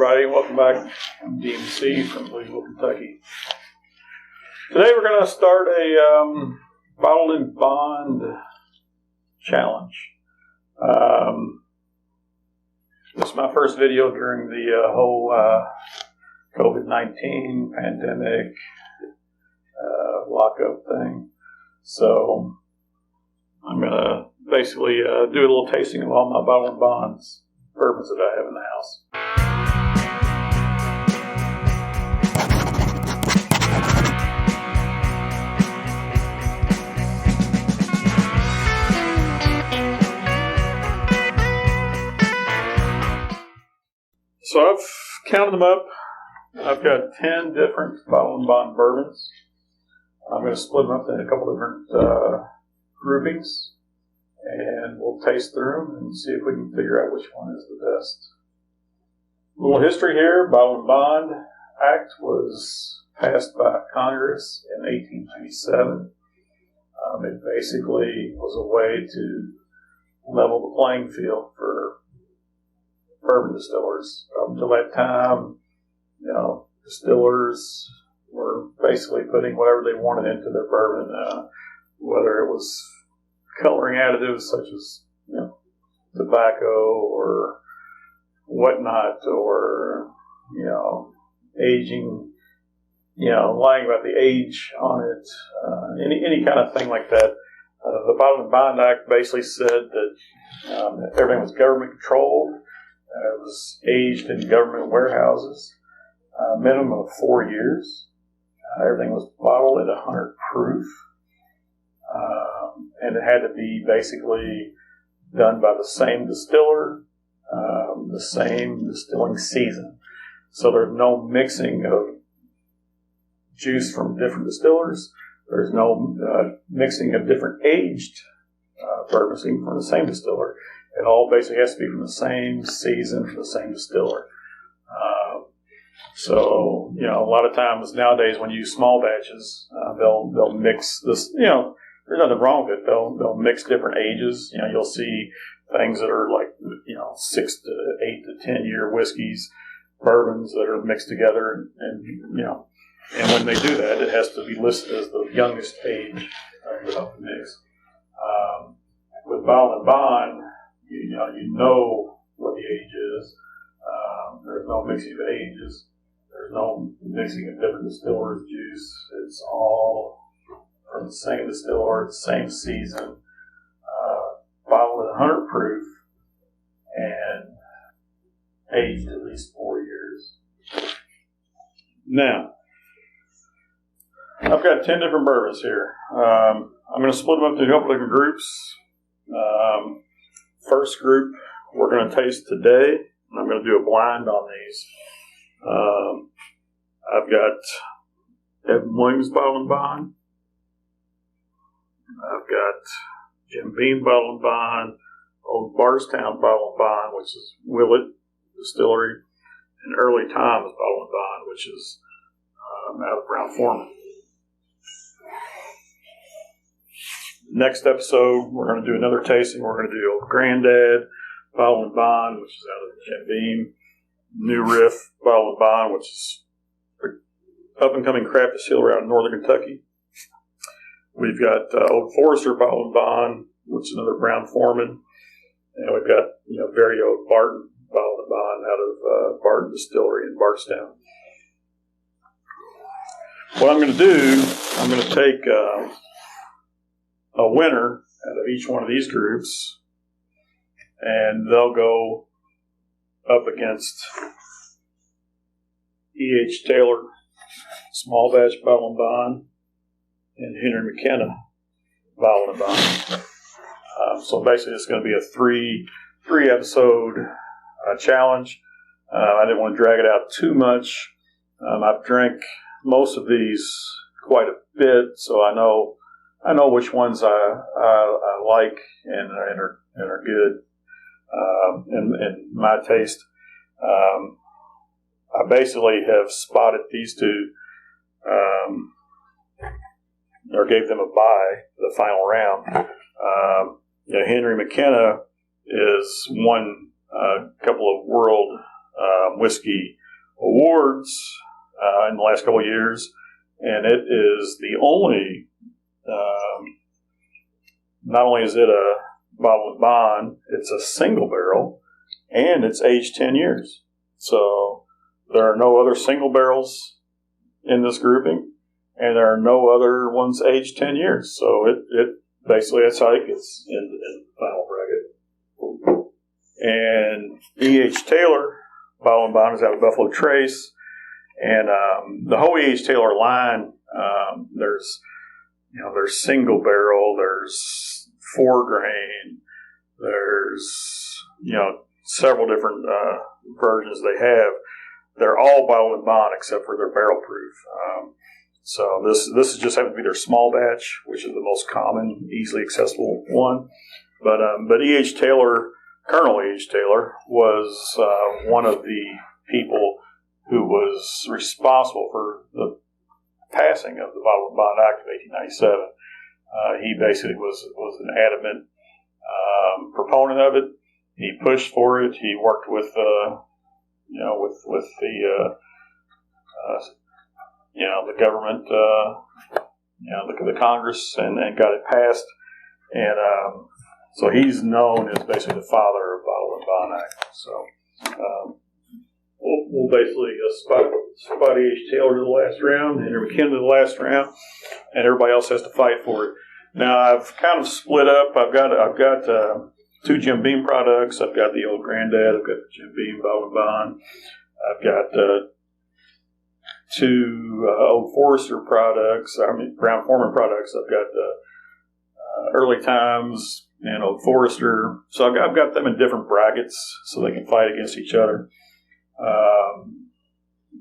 everybody. Welcome back. I'm DMC from Louisville, Kentucky. Today we're going to start a bottled in bond challenge. This is my first video during the whole COVID-19 pandemic lockup thing. So I'm going to basically do a little tasting of all my bottled in bonds, bourbons that I have in the house. So I've counted them up. I've got 10 different bottled in bond bourbons. I'm going to split them up into a couple different groupings, and we'll taste through them and see if we can figure out which one is the best. A little history here. Bottled in Bond Act was passed by Congress in 1897. It basically was a way to level the playing field for bourbon distillers. Up until that time, distillers were basically putting whatever they wanted into their bourbon, whether it was coloring additives such as tobacco or whatnot, or aging, lying about the age on it, any kind of thing like that. The Bottled in Bond Act basically said that everything was government controlled. It was aged in government warehouses, minimum of 4 years. Everything was bottled at 100 proof. And it had to be basically done by the same distiller, the same distilling season. So there's no mixing of juice from different distillers. There's no mixing of different aged bourbons from the same distiller. It all basically has to be from the same season, from the same distiller. So a lot of times nowadays when you use small batches, they'll mix this, there's nothing wrong with it. They'll mix different ages. You'll see things that are like 6 to 8 to 10 year whiskeys, bourbons that are mixed together, and when they do that, it has to be listed as the youngest age of the mix. With bottled in bond, you know what the age is. There's no mixing of ages. There's no mixing of different distillers' juice. It's all from the same distiller, the same season, bottled at 100 proof, and aged at least 4 years. Now, I've got 10 different bourbons here. I'm going to split them up into a couple different groups. First group we're going to taste today, and I'm going to do a blind on these. I've got Evan Williams Bottled in Bond. I've got Jim Beam Bottled in Bond, Old Bardstown Bottled in Bond, which is Willett Distillery, and Early Times Bottled in Bond, which is out of Brown-Forman. Next episode, we're going to do another tasting. We're going to do Old Grandad Bottled in Bond, which is out of Jim Beam. New Riff Bottled in Bond, which is up-and-coming craft distillery out of northern Kentucky. We've got Old Forester Bottled in Bond, which is another Brown-Forman. And we've got very old Barton Bottled in Bond out of Barton Distillery in Bardstown. What I'm going to do, I'm going to take a winner out of each one of these groups, and they'll go up against E.H. Taylor Small Batch Bottled in Bond and Henry McKenna Bottled in Bond. So basically it's going to be a three episode challenge. I didn't want to drag it out too much. I've drank most of these quite a bit, so I know which ones I like and are good in my taste. I basically have spotted these two, or gave them a bye for the final round. Henry McKenna is won a couple of world whiskey awards in the last couple of years, and it is the only. Not only is it a bottle and bond, it's a single barrel, and it's aged 10 years. So there are no other single barrels in this grouping, and there are no other ones aged 10 years. So it basically, that's how it gets in the final bracket. And E.H. Taylor bottle and bond is out of Buffalo Trace, and the whole E.H. Taylor line, there's single barrel, there's 4 grain, there's several different versions they have. They're all bottle and bond except for their barrel proof. So this is just happens to be their small batch, which is the most common, easily accessible one. But E.H. Taylor, Colonel E.H. Taylor, was one of the people who was responsible for the passing of the Bottle and Bond Act of 1897. He basically was an adamant proponent of it. He pushed for it. He worked with the government, the Congress, and got it passed. And so he's known as basically the father of Bottle and Bond Act. So we'll basically spot E.H. Taylor to the last round, Henry McKenna to the last round, and everybody else has to fight for it. Now I've kind of split up. I've got 2 Jim Beam products. I've got the Old Granddad. I've got the Jim Beam Bottle and Bond. I've got 2 Old Forester products. Brown Forman products. I've got Early Times and Old Forester. So I've got them in different brackets so they can fight against each other.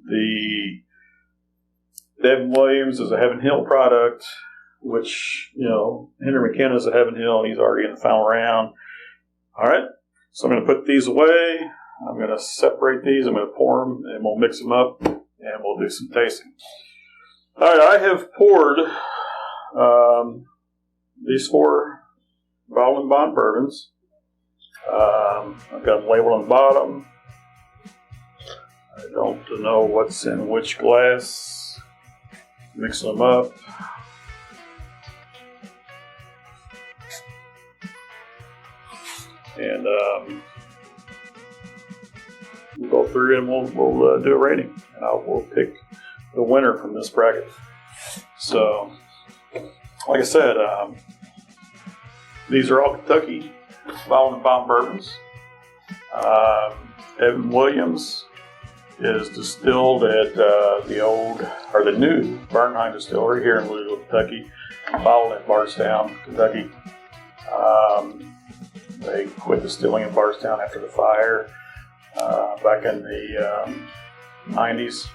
The Evan Williams is a Heaven Hill product, which, Henry McKenna is a Heaven Hill, and he's already in the final round. All right, so I'm going to put these away. I'm going to separate these. I'm going to pour them, and we'll mix them up, and we'll do some tasting. All right, I have poured these 4 Bottle and Bond bourbons. I've got them labeled on the bottom. I don't know what's in which glass. Mix them up. And we'll go through and we'll do a rating. And we'll pick the winner from this bracket. So, like I said, these are all Kentucky Bottle and Bond bourbons. Evan Williams is distilled at the new Bernheim Distillery here in Louisville, Kentucky, bottled in Bardstown, Kentucky. They quit distilling in Bardstown after the fire back in the 90s.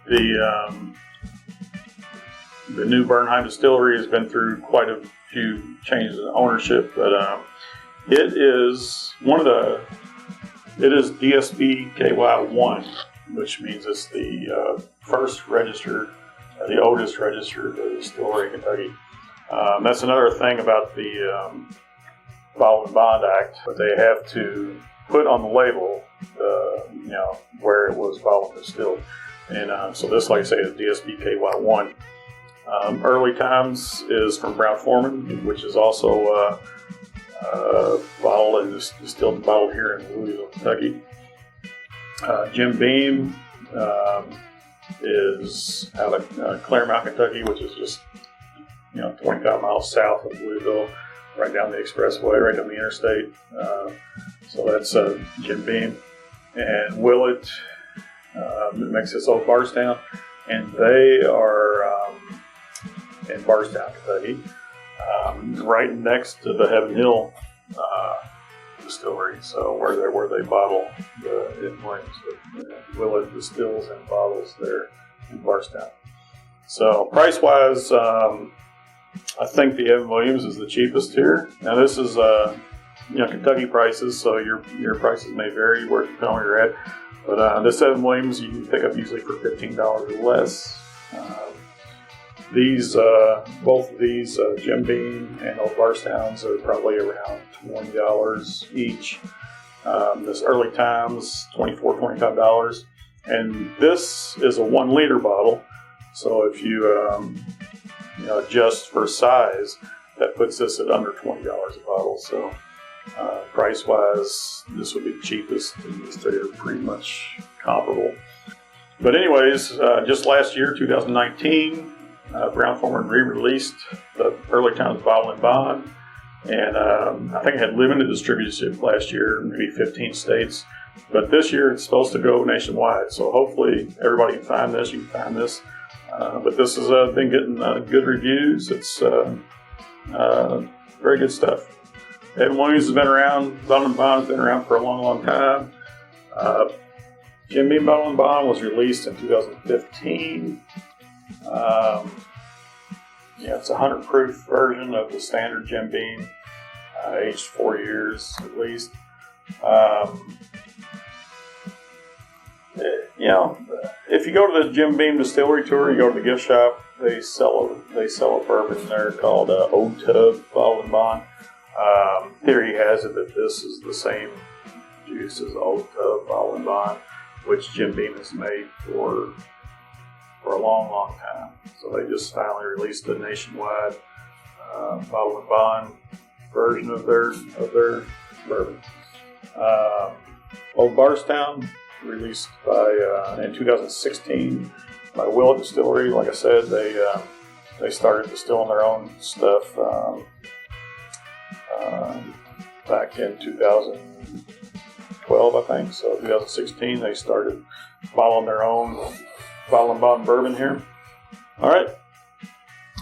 The new Bernheim Distillery has been through quite a few changes in ownership, but it is DSB-ky 1, which means it's the first registered, the oldest registered distillery in Kentucky. That's another thing about the Bottle and Bond Act, but they have to put on the label, where it was bottled and distilled. And so this, like I say, is DSB-ky 1. Early Times is from Brown Forman, which is also bottled and distilled and bottled here in Louisville, Kentucky. Jim Beam is out of Claremont, Kentucky, which is just 25 miles south of Louisville, right down the expressway, right down the interstate. So that's Jim Beam. And Willett makes this old Bardstown, and they are in Bardstown, Kentucky, right next to the Heaven Hill distillery. So where they bottle the Evan Williams, but Willett distills and bottles there in Bardstown. So price wise, I think the Evan Williams is the cheapest here. Now this is Kentucky prices, so your prices may vary where you're at. But this Evan Williams you can pick up usually for $15 or less. Both of these Jim Beam and Old Bardstowns are probably around $20 each. This Early Times, $24, $25. And this is a 1 liter bottle. So if you, adjust for size, that puts this at under $20 a bottle. So price-wise, this would be the cheapest, and these three are pretty much comparable. But anyways, just last year, 2019, Brown-Forman re-released the Early Times Bottle and Bond, and I think it had limited distributorship last year, maybe 15 states. But this year, it's supposed to go nationwide. So hopefully, everybody can find this. You can find this. But this has been getting good reviews. It's very good stuff. Evan Williams has been around. Bottle and Bond has been around for a long, long time. Jim Beam Bottle and Bond was released in 2015. It's a 100 proof version of the standard Jim Beam, aged 4 years at least. If you go to the Jim Beam Distillery Tour, you go to the gift shop, they sell a bourbon there called Old Tub Bottle and Bond. Theory has it that this is the same juice as Old Tub Bottle and Bond, which Jim Beam has made for a long, long time. So they just finally released the nationwide Bottle and Bond version of their bourbon. Old Bardstown, released in 2016 by Willet Distillery. Like I said, they started distilling their own stuff back in 2012, I think. So 2016, they started bottling their own Bottle and Bond bourbon here. All right,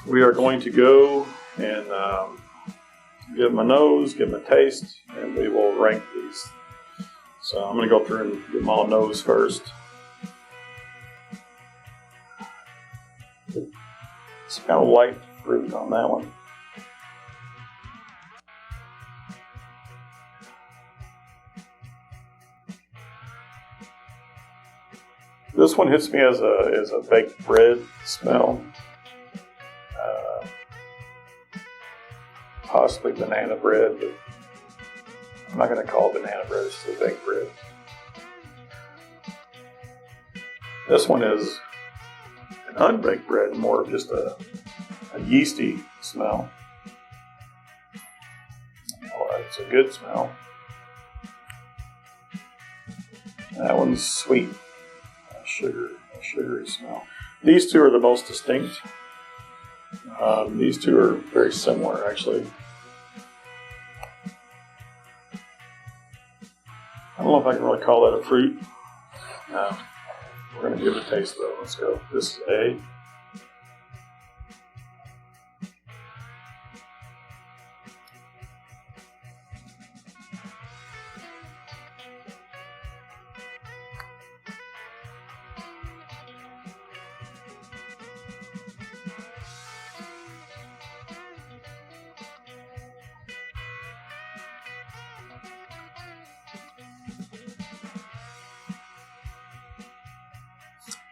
we are going to go and give them a nose, give them a taste, and we will rank these. So I'm going to go through and give them all a nose first. It's kind of light fruit on that one. This one hits me as a baked bread smell. Possibly banana bread, but I'm not going to call it banana bread, it's just baked bread. This one is an unbaked bread, more of just a yeasty smell. It's a good smell. That one's sweet, a sugary smell. These two are the most distinct. These two are very similar, actually. I don't know if I can really call that a fruit. We're going to give it a taste, though. Let's go. This is A.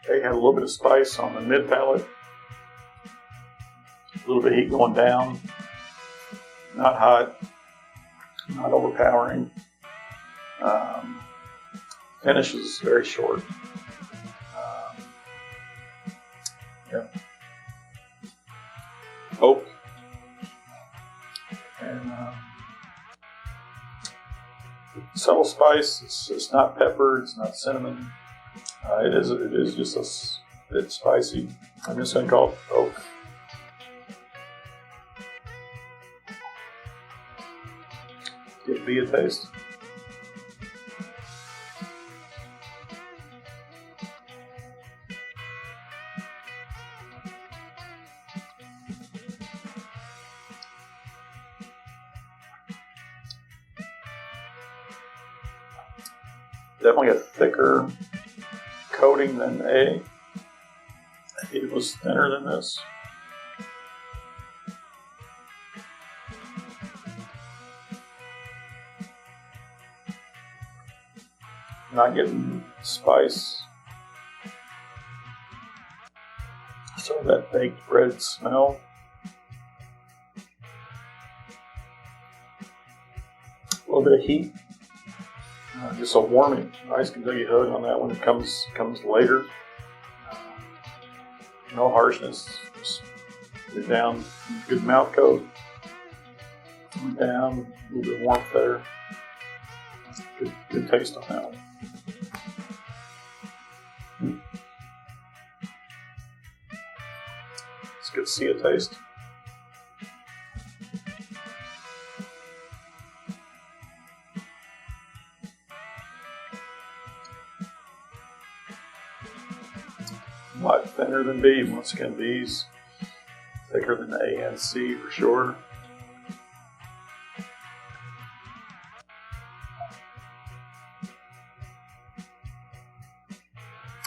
They had a little bit of spice on the mid palate, a little bit of heat going down, not hot, not overpowering. Finish is very short. Oak and subtle spice. It's not pepper. It's not cinnamon. It is just a bit spicy. I'm just going to call it oak. Give B a taste. Definitely a thicker coating than A. It was thinner than this. Not getting spice. So that baked bread smell. A little bit of heat. Just a warming, nice Kentucky hug on that one. It comes later. No harshness. Just get down, good mouth coat. Down, a little bit of warmth there. Good taste on that one. It's good to see a taste. A lot thinner than B. Once again, B's thicker than A and C for sure.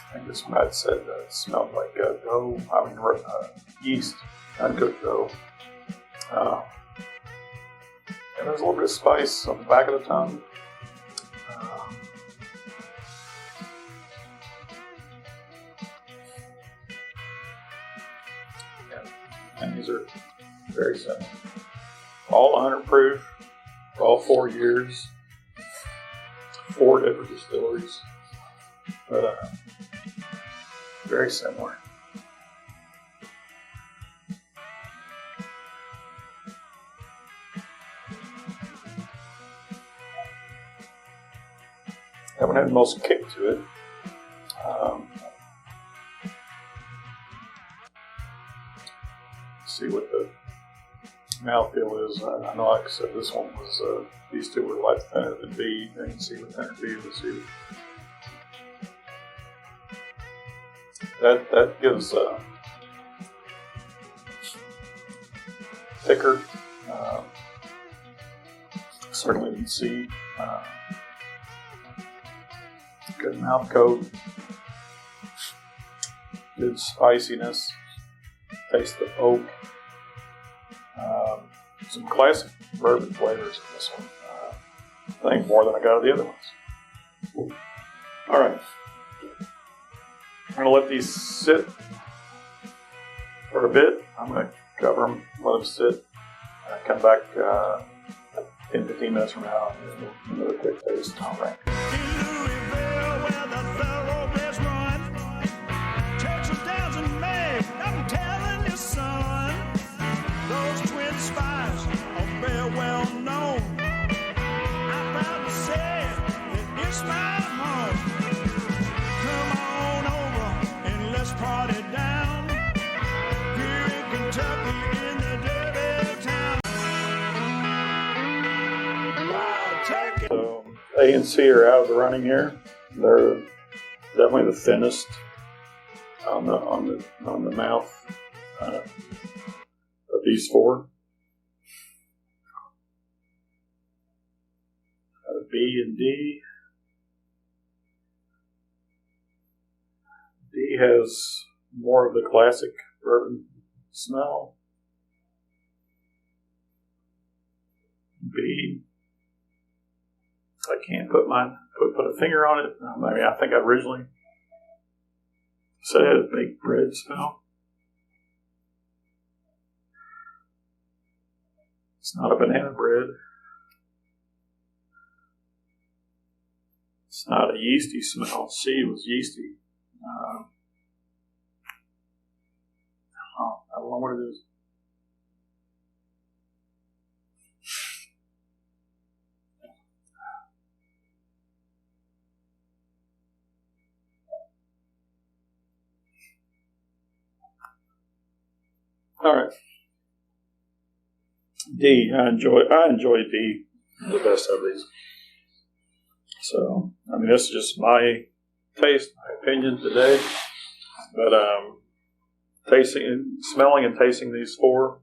I think this one I'd said it smelled like dough. Yeast, uncooked dough. And there's a little bit of spice on the back of the tongue. And these are very simple. All 100 proof, all 4 years, 4 different distilleries, but very similar. That one had the most kick to it. See what the mouthfeel is. I know, like I said, this one was, these two were a lot thinner than B. You can see what thinner B was. That gives thicker, certainly than C. Good mouth coat, good spiciness, taste the oak. Some classic bourbon flavors in this one. I think more than I got of the other ones. All right. I'm going to let these sit for a bit. I'm going to cover them, let them sit. Come back 10-15 minutes from now and do another quick taste. All right. Well known. I'm proud to say that it's my home. Come on over and let's party down here in Kentucky in the dirty town. Wow, take it. So A and C are out of the running here. They're definitely the thinnest on the mouth of these 4. B and D. D has more of the classic bourbon smell. B, I can't put a finger on it. I mean, I think I originally said it had a baked bread smell. It's not a banana bread. It's not a yeasty smell. C was yeasty. I don't know what it is. All right. D. I enjoy D the best of these. So, I mean, this is just my taste, my opinion today. But smelling and tasting these 4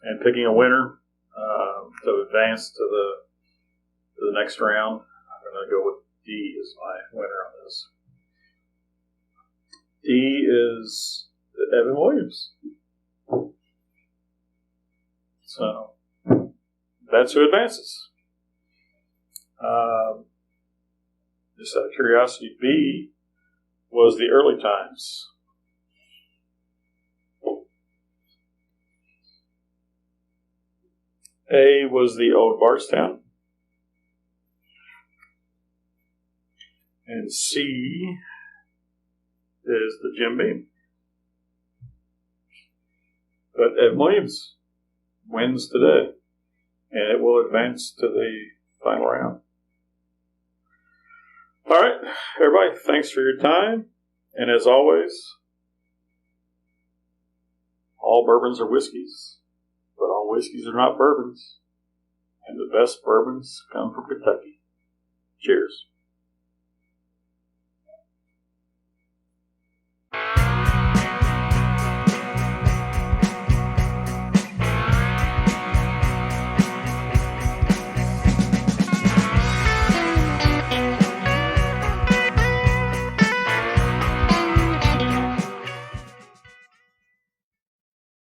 and picking a winner to advance to the next round, I'm going to go with D as my winner on this. D is Evan Williams. So, that's who advances. Just out of curiosity, B was the Early Times. A was the Old Bardstown. And C is the Jim Beam. But Ed Williams wins today, and it will advance to the final round. All right, everybody, thanks for your time. And as always, all bourbons are whiskeys, but all whiskeys are not bourbons. And the best bourbons come from Kentucky. Cheers.